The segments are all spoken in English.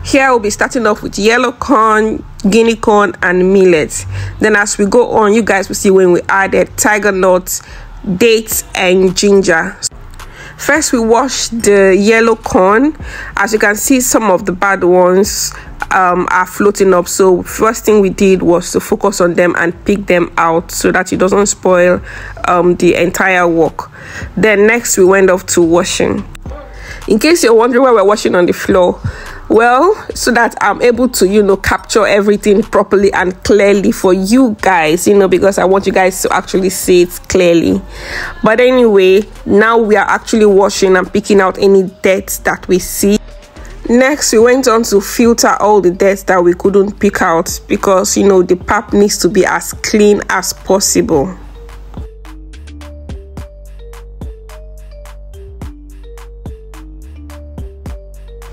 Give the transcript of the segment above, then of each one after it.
Here we'll be starting off with yellow corn, guinea corn and millet. Then as we go on, you guys will see when we added tiger nuts, dates and ginger. First we wash the yellow corn. As you can see, some of the bad ones are floating up, so first thing we did was to focus on them and pick them out so that it doesn't spoil the entire work. Then next we went off to washing. In case you're wondering why we're washing on the floor, well, so that I'm able to capture everything properly and clearly for you guys, because I want you guys to actually see it clearly. But anyway, now we are actually washing and picking out any dirt that we see. Next we went on to filter all the dirt that we couldn't pick out, because the pap needs to be as clean as possible.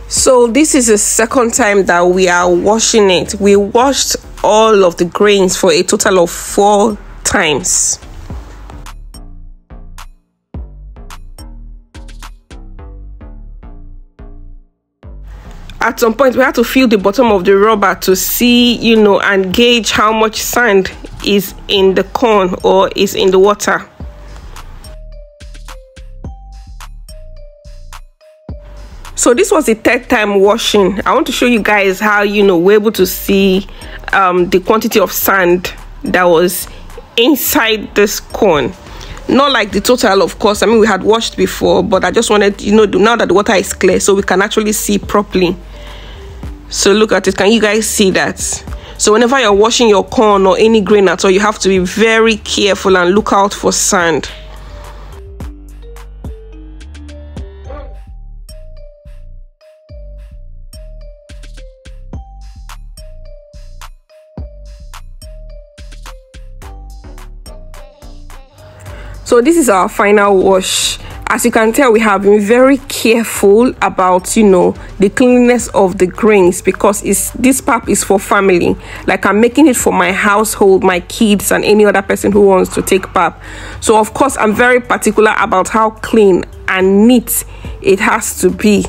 So this is the second time that we are washing it. We washed all of the grains for a total of 4 times. At some point we had to feel the bottom of the rubber to see and gauge how much sand is in the corn or is in the water. So this was the 3rd time washing. I want to show you guys how we're able to see the quantity of sand that was inside this corn. Not like the total, of course. I mean, we had washed before, but I just wanted now that the water is clear, so we can actually see properly. So look at it. Can you guys see that? So whenever you're washing your corn or any grain at all, you have to be very careful and look out for sand. So this is our final wash. As you can tell, we have been very careful about the cleanliness of the grains, because this pap is for family. Like, I'm making it for my household, my kids and any other person who wants to take pap. So of course I'm very particular about how clean and neat it has to be.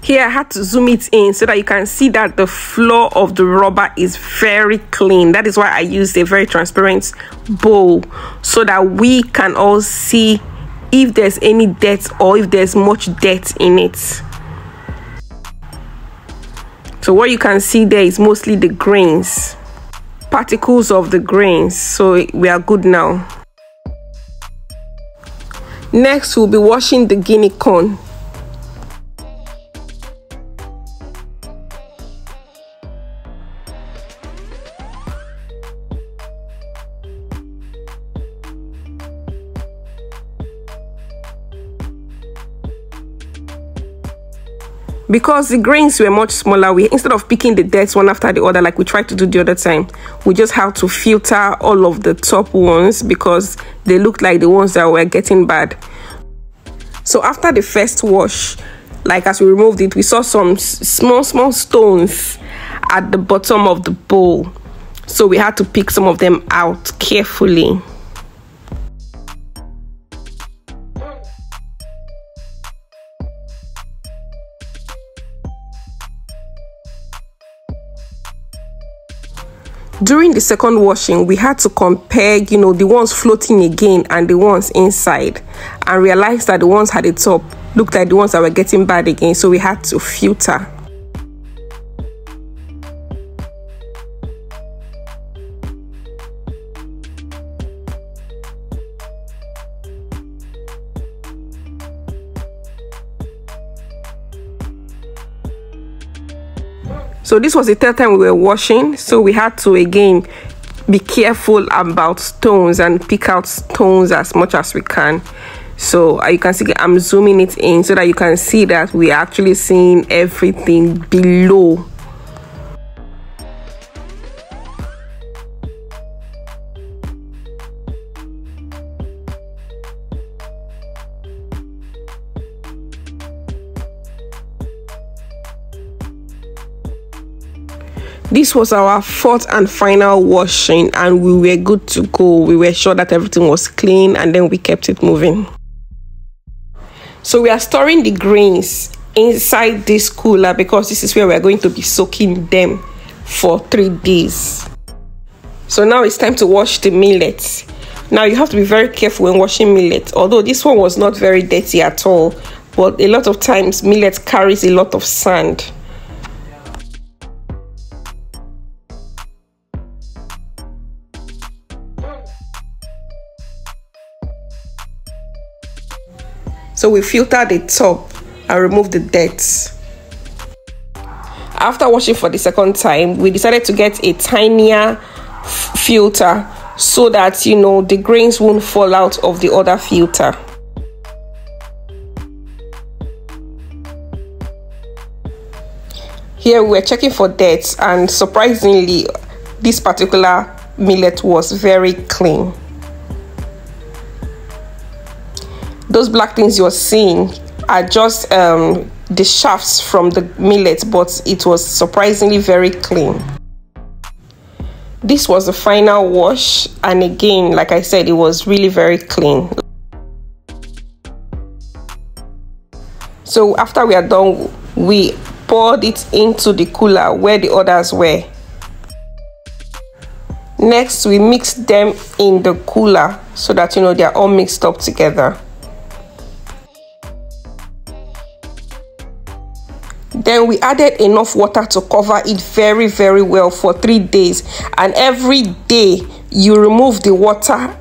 Here I had to zoom it in so that you can see that the floor of the rubber is very clean. That is why I used a very transparent bowl, so that we can all see if there's any dirt or if there's much dirt in it. So what you can see there is mostly the grains, particles of the grains. So we are good now. Next we'll be washing the guinea corn. Because the grains were much smaller, we, instead of picking the dirt one after the other like we tried to do the other time, we just had to filter all of the top ones because they looked like the ones that were getting bad. So after the first wash, like as we removed it, we saw some small stones at the bottom of the bowl. So we had to pick some of them out carefully. During the second washing, we had to compare, the ones floating again and the ones inside, and realized that the ones at the top looked like the ones that were getting bad again, so we had to filter. So this was the 3rd time we were washing, so we had to again be careful about stones and pick out stones as much as we can. So you can see I'm zooming it in so that you can see that we are actually seeing everything below. This was our fourth and final washing, and we were good to go. We were sure that everything was clean, and then we kept it moving. So we are storing the grains inside this cooler because this is where we are going to be soaking them for 3 days. So now it's time to wash the millet. Now you have to be very careful when washing millet, although this one was not very dirty at all, but a lot of times millet carries a lot of sand. So we filter the top and remove the dirt. After washing for the second time, we decided to get a tinier filter so that, you know, the grains won't fall out of the other filter. Here we were checking for dirt, and surprisingly this particular millet was very clean. Those black things you're seeing are just the shafts from the millet, but it was surprisingly very clean. This was the final wash, and again, like I said, it was really very clean. So after we are done, we poured it into the cooler where the others were. Next, we mixed them in the cooler so that, you know, they are all mixed up together. Then we added enough water to cover it very, very well for 3 days. And every day you remove the water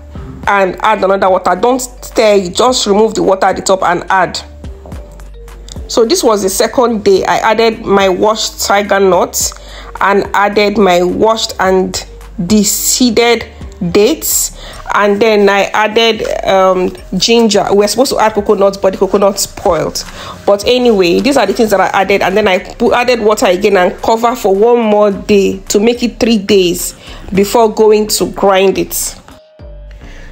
and add another water. Don't stir, just remove the water at the top and add. So this was the second day. I added my washed tiger nuts and added my washed and deseeded dates, and then I added ginger. We were supposed to add coconuts, but the coconut spoiled. But anyway, these are the things that I added, and then I added water again and cover for 1 more day to make it 3 days before going to grind it.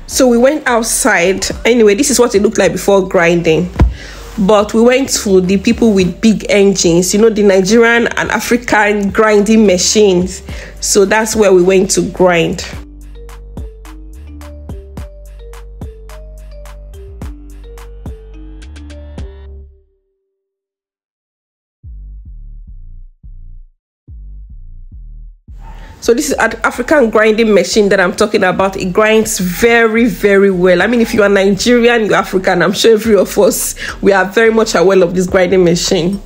So we went outside. Anyway, this is what it looked like before grinding. But we went to the people with big engines, you know, the Nigerian and African grinding machines. So that's where we went to grind. So this is an African grinding machine that I'm talking about. It grinds very, very well. I mean, if you are Nigerian, you're African, I'm sure every of us, we are very much aware of this grinding machine.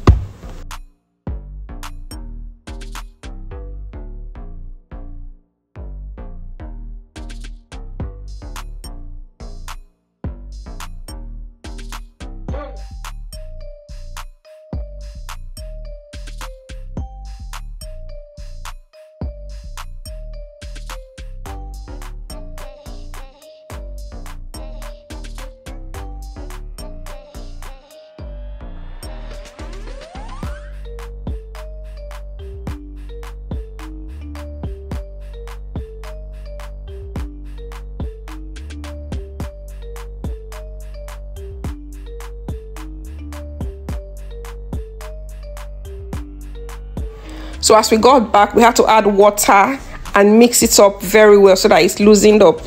So as we got back, we had to add water and mix it up very well so that it's loosened up.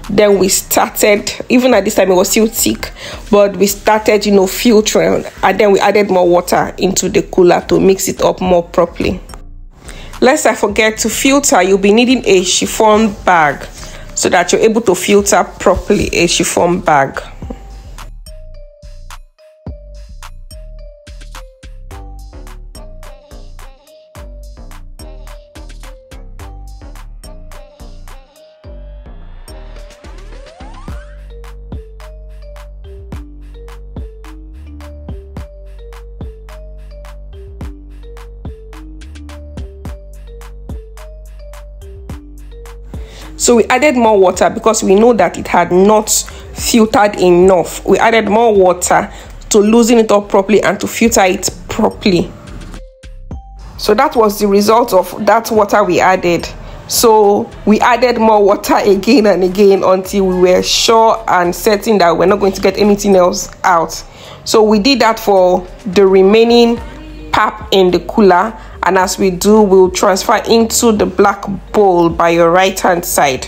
Then we started, even at this time it was still thick, but we started, you know, filtering, and then we added more water into the cooler to mix it up more properly. Lest I forget, to filter, you'll be needing a chiffon bag so that you're able to filter properly. A chiffon bag. So we added more water because we know that it had not filtered enough. We added more water to loosen it up properly and to filter it properly. So that was the result of that water we added. So we added more water again and again until we were sure and certain that we're not going to get anything else out. So we did that for the remaining pap in the cooler, And as we do, we'll transfer into the black bowl by your right hand side.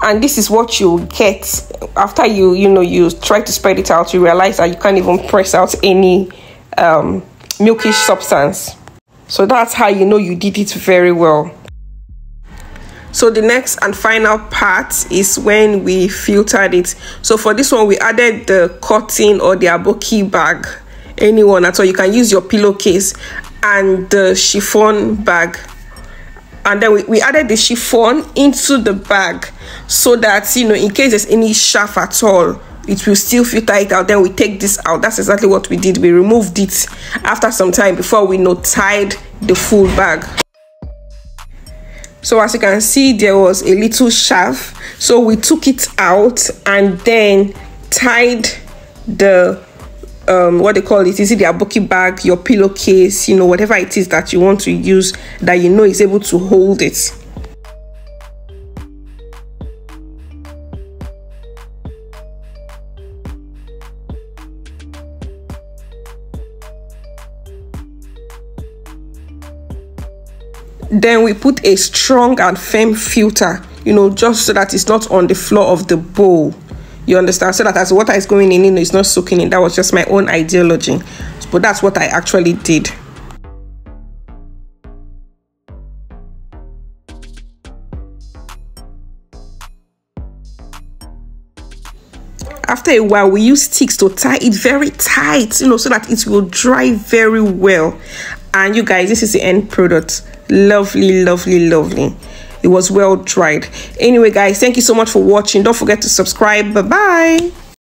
And this is what you get after you try to spread it out. You realize that you can't even press out any milkish substance. So that's how you know you did it very well. So the next and final part is when we filtered it. So for this one, we added the cotton or the aboki bag, anyone at all. You can use your pillowcase and the chiffon bag. And then we added the chiffon into the bag so that, in case there's any chaff at all, it will still filter it out. Then we take this out. That's exactly what we did. We removed it after some time before we tied the full bag. So as you can see, there was a little chaff. So we took it out and then tied the what they call it, is it the aboki bag, your pillowcase, whatever it is that you want to use that is able to hold it. Then we put a strong and firm filter, just so that it's not on the floor of the bowl. You understand? So that as water is going in, it's not soaking in. That was just my own ideology, but that's what I actually did. After a while, we use sticks to tie it very tight, so that it will dry very well. And you guys, this is the end product. Lovely, lovely, lovely. It was well dried. Anyway, guys, thank you so much for watching. Don't forget to subscribe. Bye bye.